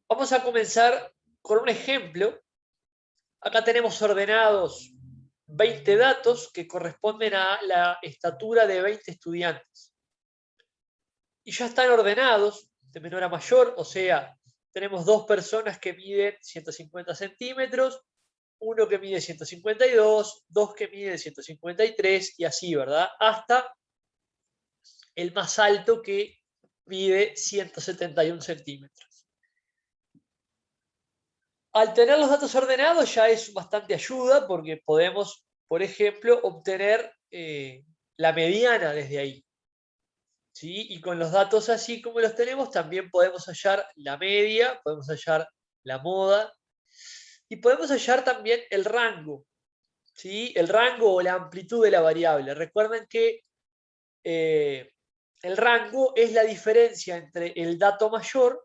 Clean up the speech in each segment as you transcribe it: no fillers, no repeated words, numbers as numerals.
Vamos a comenzar con un ejemplo. Acá tenemos ordenados 20 datos que corresponden a la estatura de 20 estudiantes. Y ya están ordenados de menor a mayor, o sea, tenemos dos personas que miden 150 centímetros, uno que mide 152, dos que miden 153 y así, ¿verdad? Hasta el más alto que mide 171 centímetros. Al tener los datos ordenados ya es bastante ayuda porque podemos, por ejemplo, obtener la mediana desde ahí. ¿Sí? Y con los datos así como los tenemos, también podemos hallar la media, podemos hallar la moda y podemos hallar también el rango. ¿Sí? El rango o la amplitud de la variable. Recuerden que el rango es la diferencia entre el dato mayor,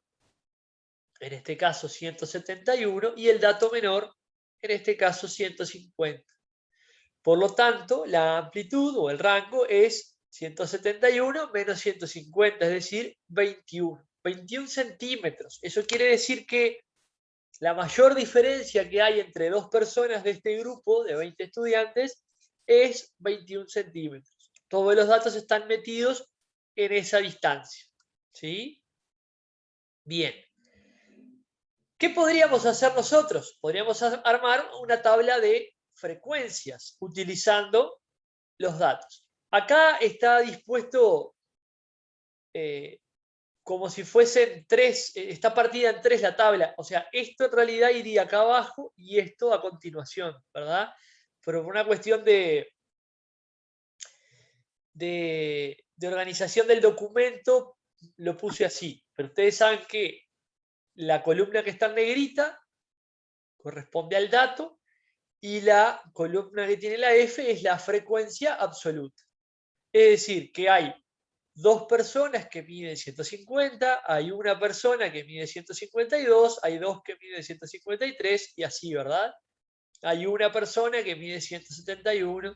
en este caso 171, y el dato menor, en este caso 150. Por lo tanto, la amplitud o el rango es 171 menos 150, es decir, 21. 21 centímetros. Eso quiere decir que la mayor diferencia que hay entre dos personas de este grupo de 20 estudiantes es 21 centímetros. Todos los datos están metidos en esa distancia. ¿Sí? Bien. ¿Qué podríamos hacer nosotros? Podríamos armar una tabla de frecuencias utilizando los datos. Acá está dispuesto como si fuesen tres, está partida en tres la tabla. O sea, esto en realidad iría acá abajo y esto a continuación, ¿verdad? Pero por una cuestión de organización del documento lo puse así. Pero ustedes saben que la columna que está en negrita corresponde al dato y la columna que tiene la F es la frecuencia absoluta. Es decir, que hay dos personas que miden 150, hay una persona que mide 152, hay dos que miden 153 y así, ¿verdad? Hay una persona que mide 171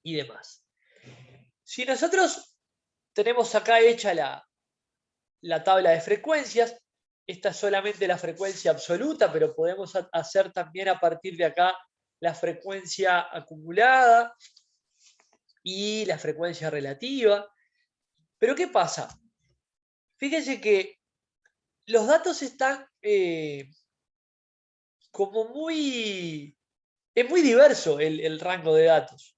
y demás. Si nosotros tenemos acá hecha la tabla de frecuencias, esta es solamente la frecuencia absoluta, pero podemos hacer también a partir de acá la frecuencia acumulada y la frecuencia relativa. Pero ¿qué pasa? Fíjense que los datos están como muy... Es muy diverso el rango de datos.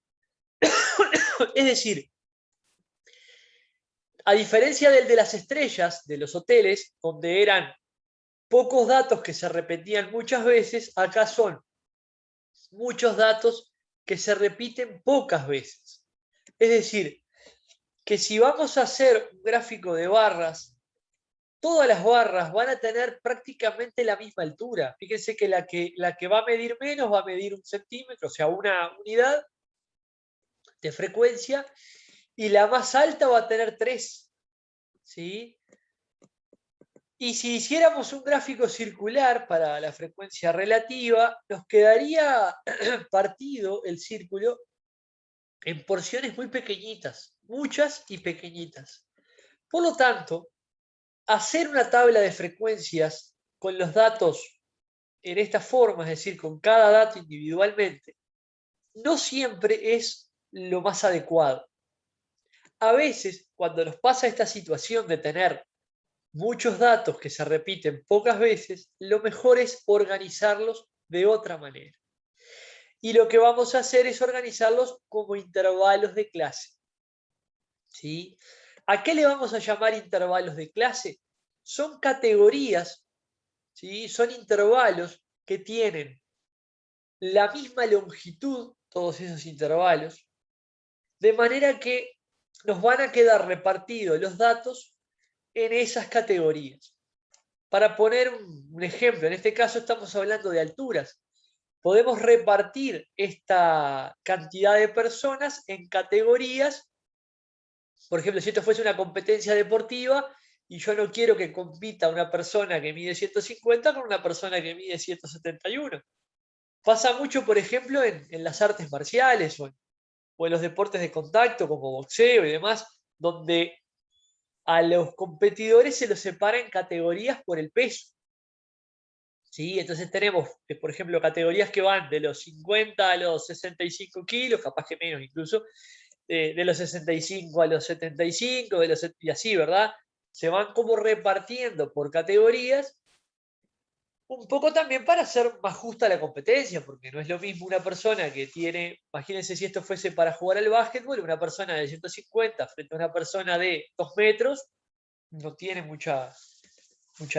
Es decir, a diferencia del de las estrellas, de los hoteles, donde eran pocos datos que se repetían muchas veces, acá son muchos datos que se repiten pocas veces. Es decir, que si vamos a hacer un gráfico de barras, todas las barras van a tener prácticamente la misma altura. Fíjense que la que va a medir menos va a medir 1 centímetro, o sea, una unidad de frecuencia, y la más alta va a tener 3. ¿Sí? Y si hiciéramos un gráfico circular para la frecuencia relativa, nos quedaría partido el círculo en porciones muy pequeñitas, muchas y pequeñitas. Por lo tanto, hacer una tabla de frecuencias con los datos en esta forma, es decir, con cada dato individualmente, no siempre es lo más adecuado. A veces, cuando nos pasa esta situación de tener muchos datos que se repiten pocas veces, lo mejor es organizarlos de otra manera. Y lo que vamos a hacer es organizarlos como intervalos de clase. ¿Sí? ¿A qué le vamos a llamar intervalos de clase? Son categorías, ¿sí? Son intervalos que tienen la misma longitud, todos esos intervalos, de manera que nos van a quedar repartidos los datos en esas categorías. Para poner un ejemplo, en este caso estamos hablando de alturas. Podemos repartir esta cantidad de personas en categorías. Por ejemplo, si esto fuese una competencia deportiva y yo no quiero que compita una persona que mide 150 con una persona que mide 171. Pasa mucho, por ejemplo, en las artes marciales o en los deportes de contacto como boxeo y demás, donde a los competidores se los separa en categorías por el peso. ¿Sí? Entonces tenemos, por ejemplo, categorías que van de los 50 a los 65 kilos, capaz que menos incluso, de los 65 a los 75, y así, ¿verdad? Se van como repartiendo por categorías, un poco también para hacer más justa la competencia, porque no es lo mismo una persona que tiene, imagínense si esto fuese para jugar al básquetbol, una persona de 150 frente a una persona de 2 metros, no tiene mucha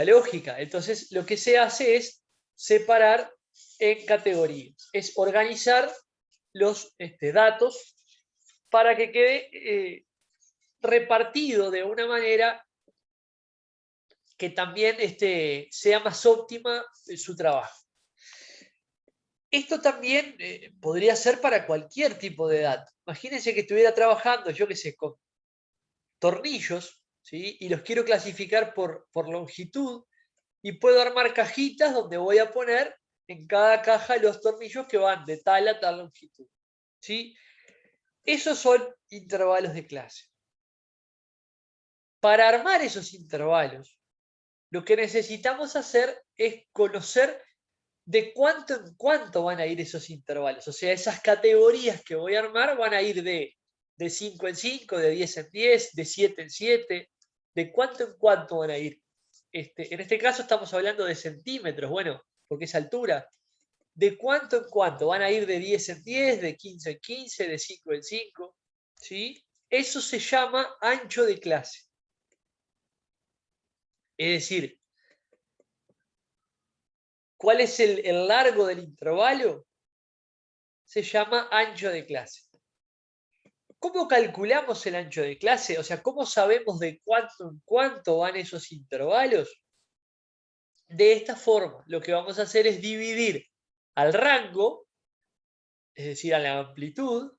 lógica. Entonces, lo que se hace es separar en categorías, es organizar los datos para que quede repartido de una manera que también sea más óptima su trabajo. Esto también podría ser para cualquier tipo de dato. Imagínense que estuviera trabajando, yo qué sé, con tornillos, ¿sí? Y los quiero clasificar por longitud, y puedo armar cajitas donde voy a poner en cada caja los tornillos que van de tal a tal longitud. ¿Sí? Esos son intervalos de clase. Para armar esos intervalos, lo que necesitamos hacer es conocer de cuánto en cuánto van a ir esos intervalos. O sea, esas categorías que voy a armar van a ir de 5 en 5, de 10 en 10, de 7 en 7, de cuánto en cuánto van a ir. En este caso estamos hablando de centímetros, bueno, porque es altura. ¿De cuánto en cuánto? Van a ir de 10 en 10, de 15 en 15, de 5 en 5. ¿Sí? Eso se llama ancho de clase. Es decir, ¿cuál es el largo del intervalo? Se llama ancho de clase. ¿Cómo calculamos el ancho de clase? O sea, ¿cómo sabemos de cuánto en cuánto van esos intervalos? De esta forma, lo que vamos a hacer es dividir al rango, es decir, a la amplitud,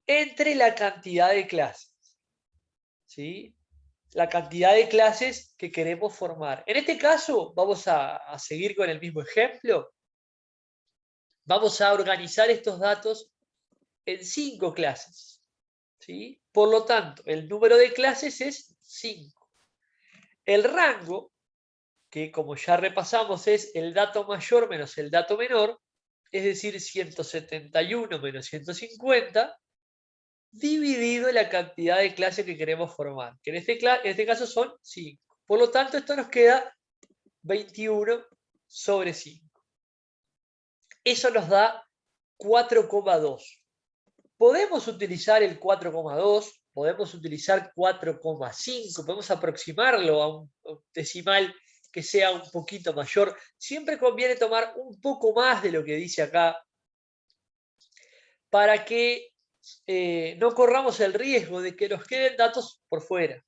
entre la cantidad de clases. ¿Sí? La cantidad de clases que queremos formar. En este caso, vamos a seguir con el mismo ejemplo. Vamos a organizar estos datos en 5 clases. ¿Sí? Por lo tanto, el número de clases es 5. El rango, que como ya repasamos es el dato mayor menos el dato menor, es decir, 171 menos 150, dividido la cantidad de clases que queremos formar, que en este caso son 5. Por lo tanto, esto nos queda 21 sobre 5. Eso nos da 4,2. Podemos utilizar el 4,2, podemos utilizar 4,5, podemos aproximarlo a un decimal que sea un poquito mayor. Siempre conviene tomar un poco más de lo que dice acá para que no corramos el riesgo de que nos queden datos por fuera.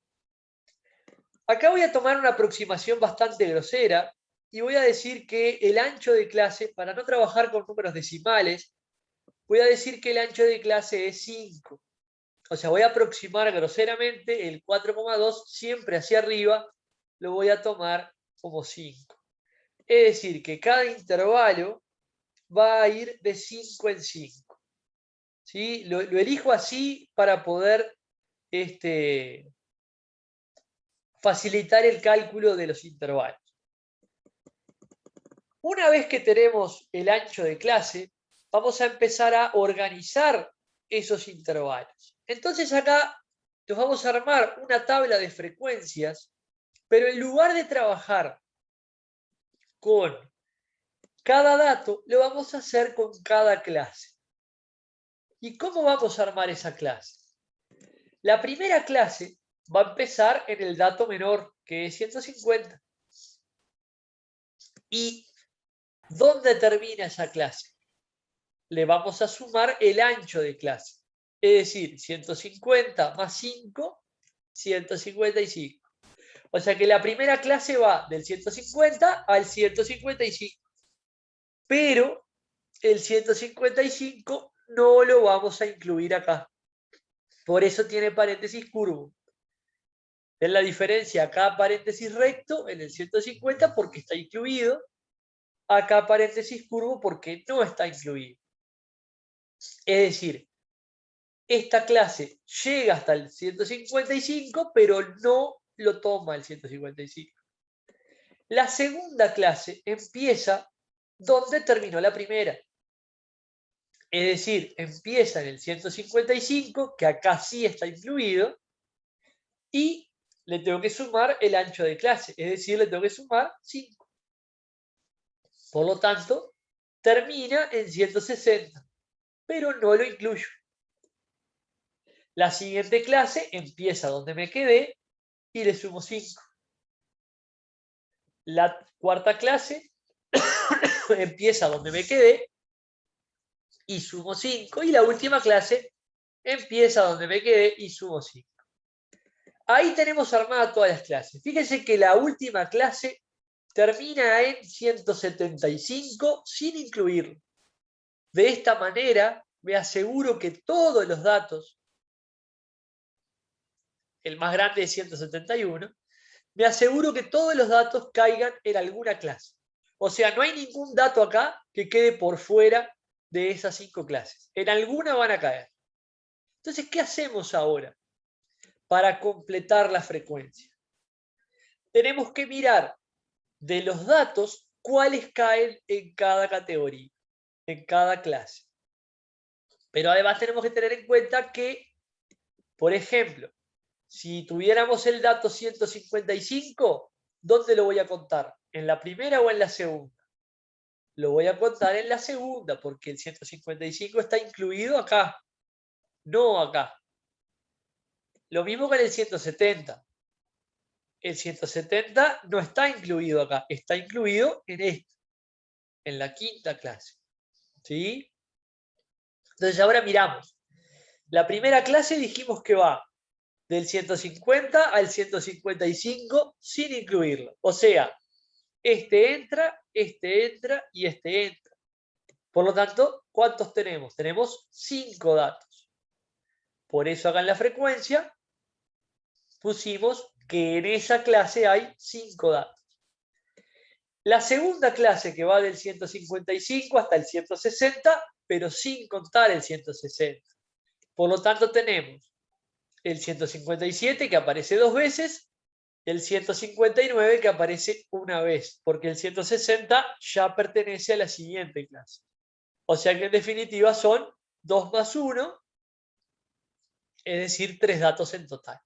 Acá voy a tomar una aproximación bastante grosera y voy a decir que el ancho de clase, para no trabajar con números decimales, voy a decir que el ancho de clase es 5. O sea, voy a aproximar groseramente el 4,2 siempre hacia arriba, lo voy a tomar como 5. Es decir, que cada intervalo va a ir de 5 en 5. ¿Sí? Lo elijo así para poder facilitar el cálculo de los intervalos. Una vez que tenemos el ancho de clase, vamos a empezar a organizar esos intervalos. Entonces acá nos vamos a armar una tabla de frecuencias, pero en lugar de trabajar con cada dato, lo vamos a hacer con cada clase. ¿Y cómo vamos a armar esa clase? La primera clase va a empezar en el dato menor, que es 150. ¿Y dónde termina esa clase? Le vamos a sumar el ancho de clase. Es decir, 150 más 5, 155. O sea que la primera clase va del 150 al 155. Pero el 155 no lo vamos a incluir acá. Por eso tiene paréntesis curvo. Es la diferencia acá paréntesis recto en el 150 porque está incluido. Acá paréntesis curvo porque no está incluido. Es decir, esta clase llega hasta el 155, pero no lo toma el 155. La segunda clase empieza donde terminó la primera. Es decir, empieza en el 155, que acá sí está incluido, y le tengo que sumar el ancho de clase, es decir, le tengo que sumar 5. Por lo tanto, termina en 160, pero no lo incluyo. La siguiente clase empieza donde me quedé y le sumo 5. La cuarta clase empieza donde me quedé y sumo 5. Y la última clase empieza donde me quedé y sumo 5. Ahí tenemos armadas todas las clases. Fíjense que la última clase termina en 175 sin incluirlo. De esta manera me aseguro que todos los datos, el más grande es 171, me aseguro que todos los datos caigan en alguna clase. O sea, no hay ningún dato acá que quede por fuera de esas 5 clases. En alguna van a caer. Entonces, ¿qué hacemos ahora para completar la frecuencia? Tenemos que mirar de los datos cuáles caen en cada categoría, en cada clase. Pero además tenemos que tener en cuenta que, por ejemplo, si tuviéramos el dato 155, ¿dónde lo voy a contar? ¿En la primera o en la segunda? Lo voy a contar en la segunda, porque el 155 está incluido acá, no acá. Lo mismo con el 170. El 170 no está incluido acá, está incluido en esto, en la quinta clase. ¿Sí? Entonces ahora miramos. La primera clase dijimos que va del 150 al 155 sin incluirlo. O sea, este entra y este entra. Por lo tanto, ¿cuántos tenemos? Tenemos 5 datos. Por eso acá en la frecuencia pusimos que en esa clase hay 5 datos. La segunda clase que va del 155 hasta el 160, pero sin contar el 160. Por lo tanto, tenemos el 157 que aparece 2 veces, el 159 que aparece una vez, porque el 160 ya pertenece a la siguiente clase. O sea que en definitiva son 2 más 1, es decir, 3 datos en total.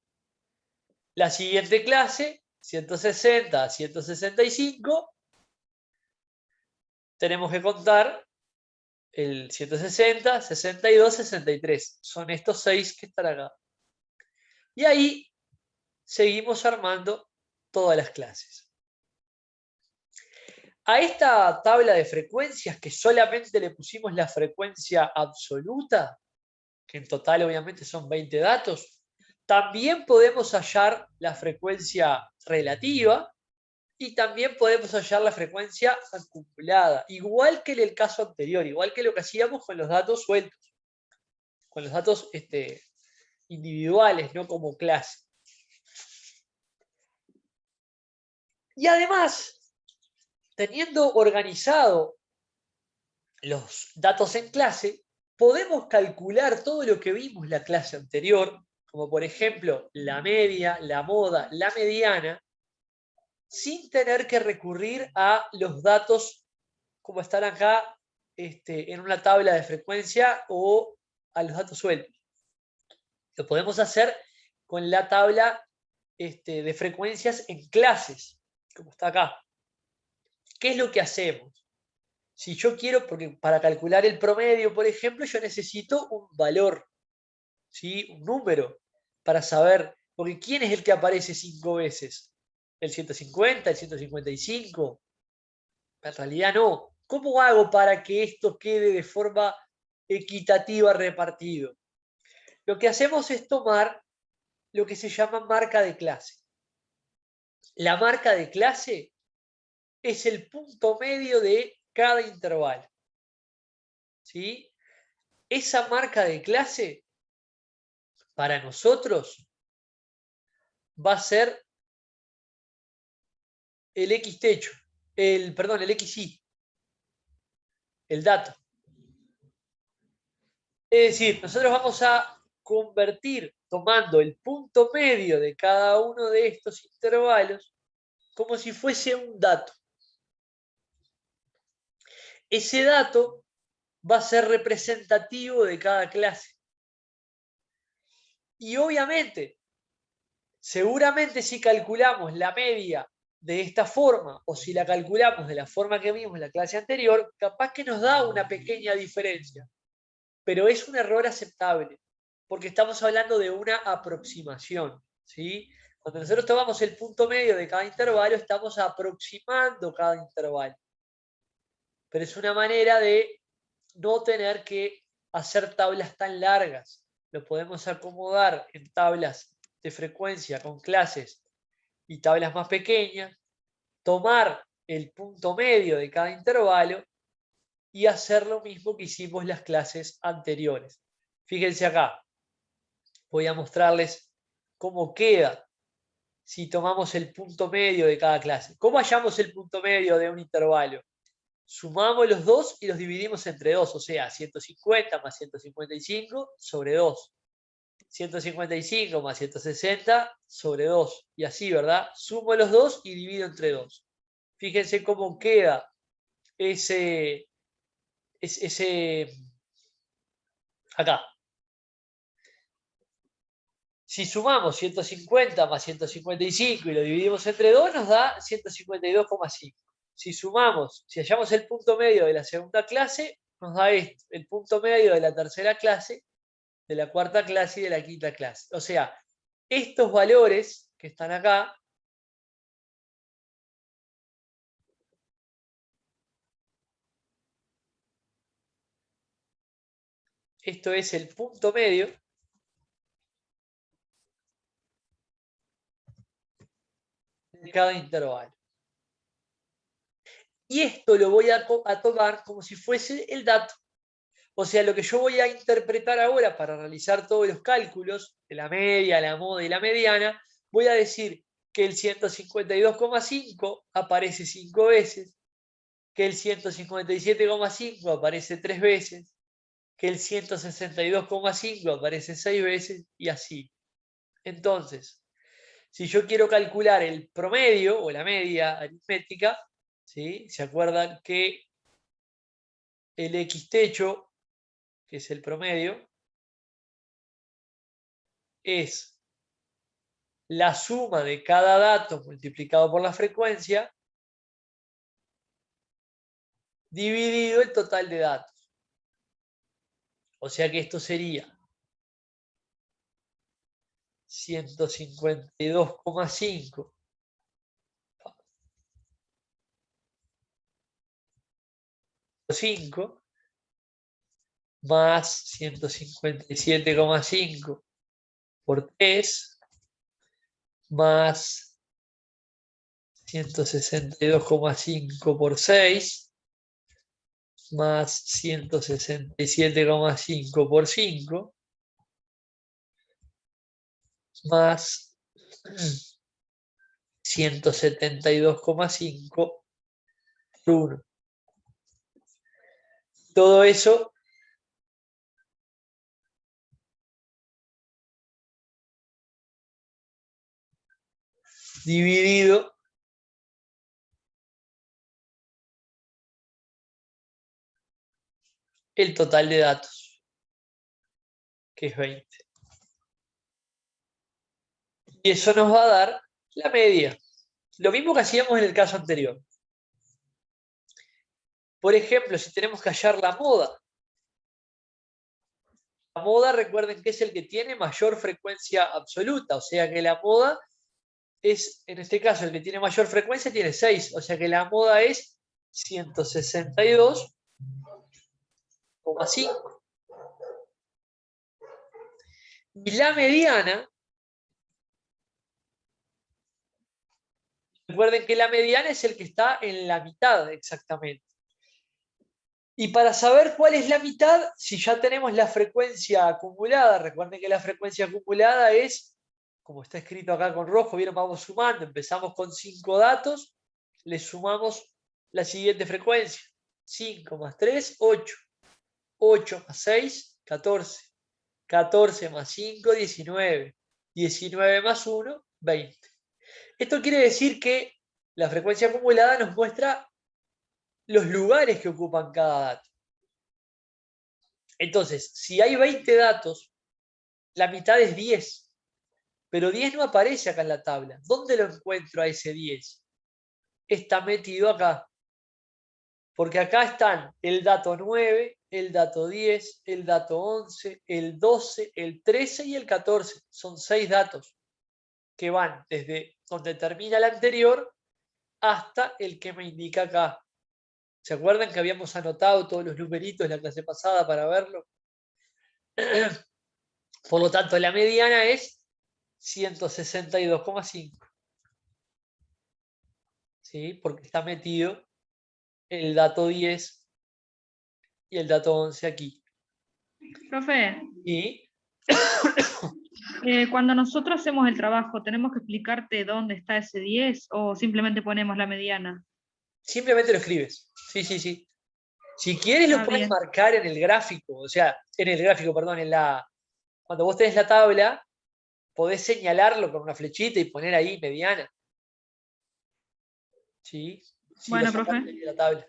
La siguiente clase, 160 a 165, tenemos que contar el 160, 62, 63. Son estos 6 que están acá. Y ahí seguimos armando todas las clases. A esta tabla de frecuencias que solamente le pusimos la frecuencia absoluta, que en total obviamente son 20 datos, también podemos hallar la frecuencia relativa y también podemos hallar la frecuencia acumulada, igual que en el caso anterior, igual que lo que hacíamos con los datos sueltos, con los datos individuales, no como clase. Y además, teniendo organizado los datos en clase, podemos calcular todo lo que vimos en la clase anterior, como por ejemplo la media, la moda, la mediana, sin tener que recurrir a los datos como están acá en una tabla de frecuencia o a los datos sueltos. Lo podemos hacer con la tabla de frecuencias en clases, como está acá. ¿Qué es lo que hacemos? Si yo quiero, porque para calcular el promedio, por ejemplo, yo necesito un valor, ¿sí? Un número, para saber, porque ¿quién es el que aparece 5 veces? ¿El 150, el 155? En realidad no. ¿Cómo hago para que esto quede de forma equitativa repartido? Lo que hacemos es tomar lo que se llama marca de clase. La marca de clase es el punto medio de cada intervalo. ¿Sí? Esa marca de clase, para nosotros, va a ser el X techo, el XY, el dato. Es decir, nosotros vamos a convertir, tomando el punto medio de cada uno de estos intervalos, como si fuese un dato. Ese dato va a ser representativo de cada clase. Y obviamente, seguramente si calculamos la media de esta forma o si la calculamos de la forma que vimos en la clase anterior, capaz que nos da una pequeña diferencia. Pero es un error aceptable, porque estamos hablando de una aproximación, ¿sí? Cuando nosotros tomamos el punto medio de cada intervalo, estamos aproximando cada intervalo. Pero es una manera de no tener que hacer tablas tan largas. Lo podemos acomodar en tablas de frecuencia con clases y tablas más pequeñas, tomar el punto medio de cada intervalo y hacer lo mismo que hicimos las clases anteriores. Fíjense acá, voy a mostrarles cómo queda si tomamos el punto medio de cada clase. ¿Cómo hallamos el punto medio de un intervalo? Sumamos los dos y los dividimos entre 2, o sea, 150 más 155 sobre 2. 155 más 160 sobre 2. Y así, ¿verdad? Sumo los dos y divido entre 2. Fíjense cómo queda ese acá. Si sumamos 150 más 155 y lo dividimos entre 2, nos da 152,5. Si sumamos, si hallamos el punto medio de la segunda clase, nos da esto, el punto medio de la tercera clase, de la cuarta clase y de la quinta clase. O sea, estos valores que están acá, esto es el punto medio de cada intervalo. Y esto lo voy a tomar como si fuese el dato. O sea, lo que yo voy a interpretar ahora para realizar todos los cálculos de la media, la moda y la mediana, voy a decir que el 152,5 aparece 5 veces, que el 157,5 aparece 3 veces, que el 162,5 aparece 6 veces y así. Entonces, si yo quiero calcular el promedio o la media aritmética, ¿sí? ¿Se acuerdan que el X techo, que es el promedio, es la suma de cada dato multiplicado por la frecuencia dividido el total de datos? O sea que esto sería 152,5 5 más 157,5 por 3 más 162,5 por 6 más 167,5 por 5 más 172,5 por 1. Todo eso dividido el total de datos, que es 20. Y eso nos va a dar la media. Lo mismo que hacíamos en el caso anterior. Por ejemplo, si tenemos que hallar la moda. La moda, recuerden que es el que tiene mayor frecuencia absoluta. O sea que la moda es, en este caso, el que tiene mayor frecuencia tiene 6. O sea que la moda es 162,5. Y la mediana, recuerden que la mediana es el que está en la mitad exactamente. Y para saber cuál es la mitad, si ya tenemos la frecuencia acumulada, recuerden que la frecuencia acumulada es, como está escrito acá con rojo, vieron, vamos sumando, empezamos con 5 datos, le sumamos la siguiente frecuencia, 5 más 3, 8, 8 más 6, 14, 14 más 5, 19. 19 más 1, 20. Esto quiere decir que la frecuencia acumulada nos muestra los lugares que ocupan cada dato. Entonces, si hay 20 datos, la mitad es 10. Pero 10 no aparece acá en la tabla. ¿Dónde lo encuentro a ese 10? Está metido acá. Porque acá están el dato 9, el dato 10, el dato 11, el 12, el 13 y el 14. Son 6 datos que van desde donde termina el anterior hasta el que me indica acá. ¿Se acuerdan que habíamos anotado todos los numeritos en la clase pasada para verlo? Por lo tanto, la mediana es 162,5. ¿Sí? Porque está metido el dato 10 y el dato 11 aquí. Profe, Y cuando nosotros hacemos el trabajo, ¿tenemos que explicarte dónde está ese 10 o simplemente ponemos la mediana? simplemente lo escribes. Sí, sí, sí. Si quieres lo puedes Bien. marcar en el gráfico, o sea, perdón, cuando vos tenés la tabla, podés señalarlo con una flechita y poner ahí mediana. ¿Sí? Si lo Bueno, sacaste profe, de la tabla.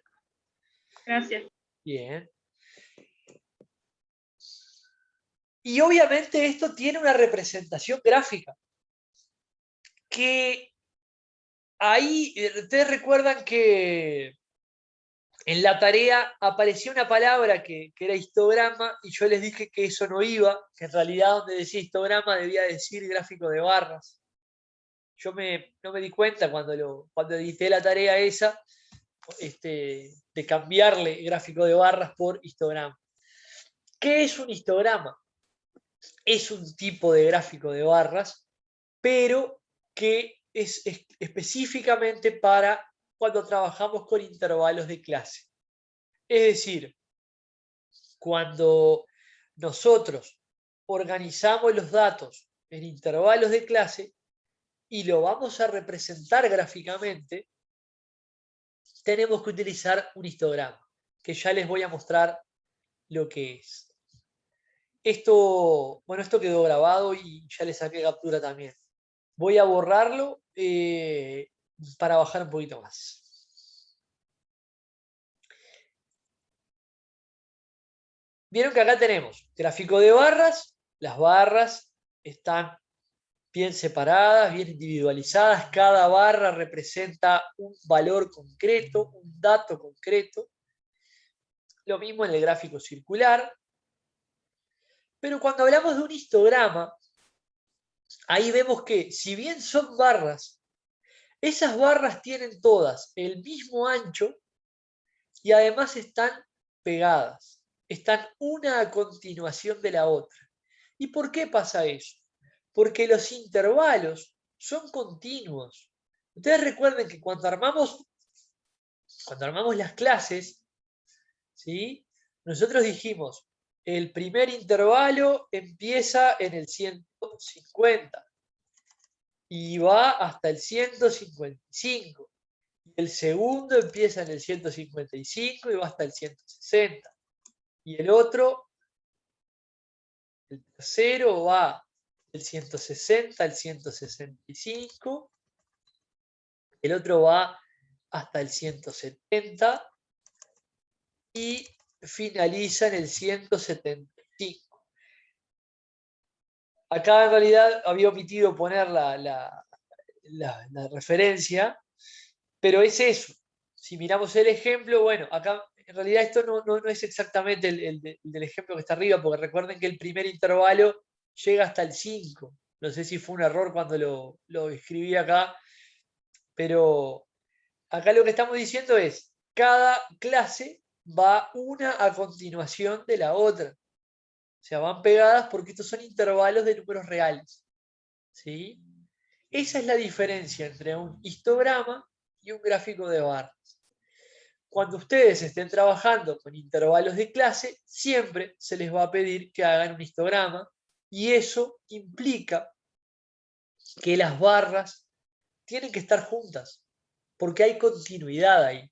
gracias. Bien. Y obviamente esto tiene una representación gráfica, que ahí, ustedes recuerdan que en la tarea apareció una palabra que era histograma y yo les dije que eso no iba, que en realidad donde decía histograma debía decir gráfico de barras. Yo no me di cuenta cuando edité la tarea esa, de cambiarle gráfico de barras por histograma. ¿Qué es un histograma? Es un tipo de gráfico de barras, pero que es específicamente para cuando trabajamos con intervalos de clase. Es decir, cuando nosotros organizamos los datos en intervalos de clase y lo vamos a representar gráficamente, tenemos que utilizar un histograma, que ya les voy a mostrar lo que es. Esto quedó grabado y ya les saqué captura también. Voy a borrarlo para bajar un poquito más. Vieron que acá tenemos gráfico de barras. Las barras están bien separadas, bien individualizadas. Cada barra representa un valor concreto, un dato concreto. Lo mismo en el gráfico circular. Pero cuando hablamos de un histograma, ahí vemos que si bien son barras, esas barras tienen todas el mismo ancho y además están pegadas. Están una a continuación de la otra. ¿Y por qué pasa eso? Porque los intervalos son continuos. Ustedes recuerden que cuando armamos las clases, ¿sí? Nosotros dijimos, el primer intervalo empieza en el 150 y va hasta el 155. El segundo empieza en el 155 y va hasta el 160. Y el otro, el tercero, va del 160 al 165. El otro va hasta el 170 y finaliza en el 175. Acá en realidad había omitido poner la referencia, pero es eso. Si miramos el ejemplo, bueno, acá en realidad esto no es exactamente el del ejemplo que está arriba, porque recuerden que el primer intervalo llega hasta el 5. No sé si fue un error cuando lo escribí acá, pero acá lo que estamos diciendo es, cada clase va una a continuación de la otra. O sea, van pegadas porque estos son intervalos de números reales. ¿Sí? Esa es la diferencia entre un histograma y un gráfico de barras. Cuando ustedes estén trabajando con intervalos de clase, siempre se les va a pedir que hagan un histograma y eso implica que las barras tienen que estar juntas porque hay continuidad ahí.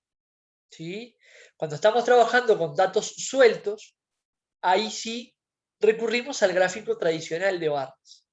¿Sí? Cuando estamos trabajando con datos sueltos, ahí sí recurrimos al gráfico tradicional de barras.